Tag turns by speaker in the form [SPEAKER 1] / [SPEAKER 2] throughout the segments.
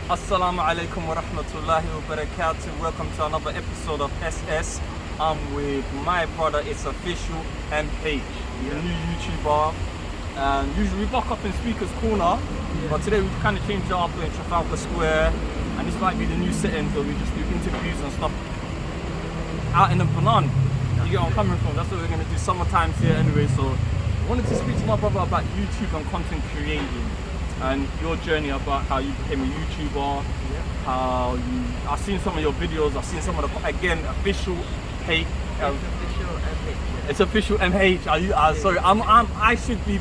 [SPEAKER 1] Assalamu alaikum wa rahmatullahi wa barakatuh. Welcome to another episode of SS. I'm with my brother, itzofficialmh, the new YouTuber. And usually we buck up in Speaker's Corner, but today we've kind of changed it up in Trafalgar Square. And this might be the new setting where we just do interviews and stuff out in the banana. You get where I'm coming from? That's what we're going to do summertime here anyway. So I wanted to speak to my brother about YouTube and content creating. And your journey about how you became a YouTuber, how you, I've seen some of your videos, I've seen some of the, again, official hate. It's official MH. Are you, sorry, I should be,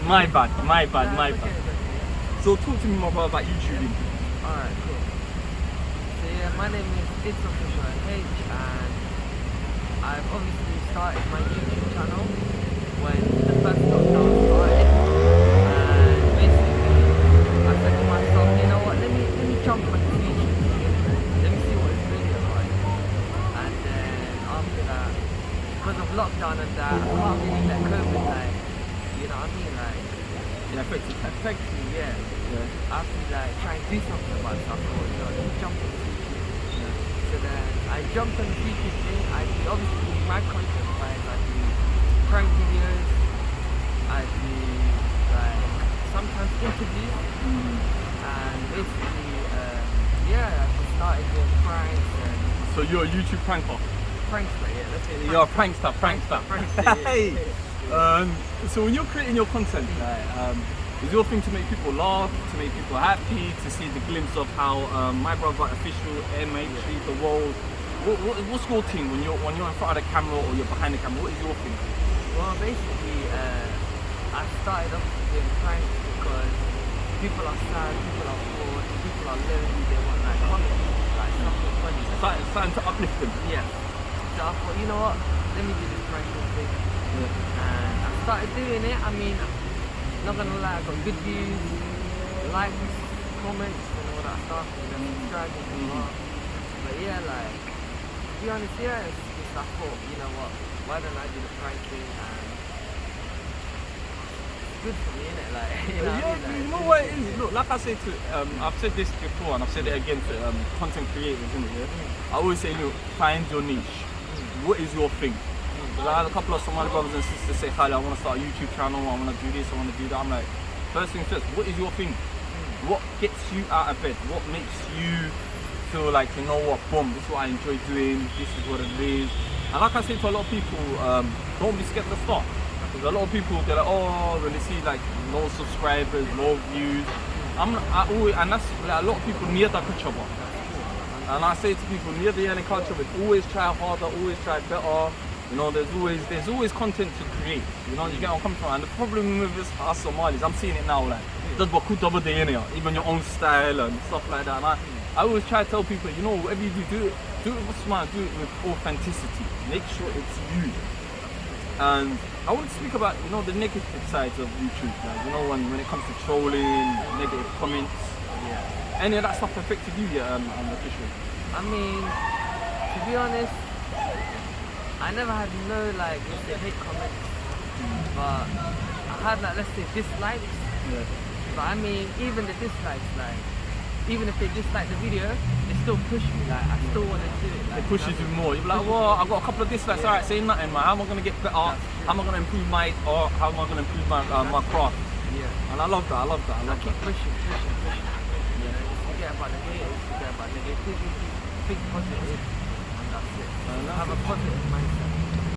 [SPEAKER 1] my bad.
[SPEAKER 2] Okay.
[SPEAKER 1] So talk to me more about YouTubing.
[SPEAKER 2] Alright, cool. So yeah, my name is itzofficialmh, and I've obviously started my YouTube channel when the first lockdown started. I said to myself, you know what, let me jump on the YouTube, let me see what it's really like. And then after that, because of lockdown and that, I can't really let COVID, like, you know what I mean, like,
[SPEAKER 1] It affects
[SPEAKER 2] me, yeah. I have to like try and do something about it, so I thought, you know, let me jump on the YouTube. So then I jumped on the YouTube thing. I do obviously my content wise, I do prank videos, I do like sometimes interviews, and basically, yeah, I just started doing pranks and...
[SPEAKER 1] So you're a YouTube pranker?
[SPEAKER 2] Prankster, yeah, let's say prankster.
[SPEAKER 1] You're a prankster. Hey! So when you're creating your content, is your thing to make people laugh, to make people happy, to see the glimpse of how my brother official MH the world? What's your thing when you're in front of the camera or you're behind the camera? What is your thing?
[SPEAKER 2] Well, basically, I started off doing pranks because people are sad, people are bored, people are lonely, they want like comedy, like something funny.
[SPEAKER 1] Starting to uplift them.
[SPEAKER 2] Yeah. So I thought, you know what, let me do this pranking thing. And I started doing it. I mean, not gonna lie, I got good views, likes, comments and all that stuff, and then subscribing as well. But yeah, like, to be honest, yeah, it's just I thought, you know what, why don't I do the pranking, and good for me, innit? Like, you know,
[SPEAKER 1] you know what it is? Look, like I say to, I've said this before and I've said it again to content creators, innit? Yeah? I always say, look, find your niche. What is your thing? Because I had a couple of Somali brothers and sisters say, Khalid, I want to start a YouTube channel, I want to do this, I want to do that. I'm like, first thing first, what is your thing? What gets you out of bed? What makes you feel like, you know what, boom, this is what I enjoy doing, this is what it is. And like I say to a lot of people, don't be scared to start. Because a lot of people, they're like, oh, when they see like no subscribers, no views. And that's like, a lot of people near that culture. And I say to people, near the end culture, but always try harder, always try better. You know, there's always content to create. You know, you get where I'm coming from. And the problem with us Somalis, I'm seeing it now, like, just about double day in here, even your own style and stuff like that. And I always try to tell people, you know, whatever you do it with smart, do it with authenticity. Make sure it's you. And I want to speak about, you know, the negative sides of YouTube, like, you know, when it comes to trolling, negative comments.
[SPEAKER 2] yeah.
[SPEAKER 1] Any of that stuff affected you yet on official?
[SPEAKER 2] I mean, to be honest, I never had no, like, let's say, hate comments, but I had, like, let's say, dislikes.
[SPEAKER 1] Yeah.
[SPEAKER 2] But I mean, even the dislikes, like, even if they dislike the video, they still push me, like, I still want to do it. Like,
[SPEAKER 1] It pushes you more. You're like, well, I've got a couple of dislikes, alright, say nothing, man. How am I going to get better? How am I going to improve my my craft?
[SPEAKER 2] Yeah.
[SPEAKER 1] And I love that,
[SPEAKER 2] I keep pushing. You know, just forget about the haters, forget about negativity, think positive, and that's it. Have a positive mindset.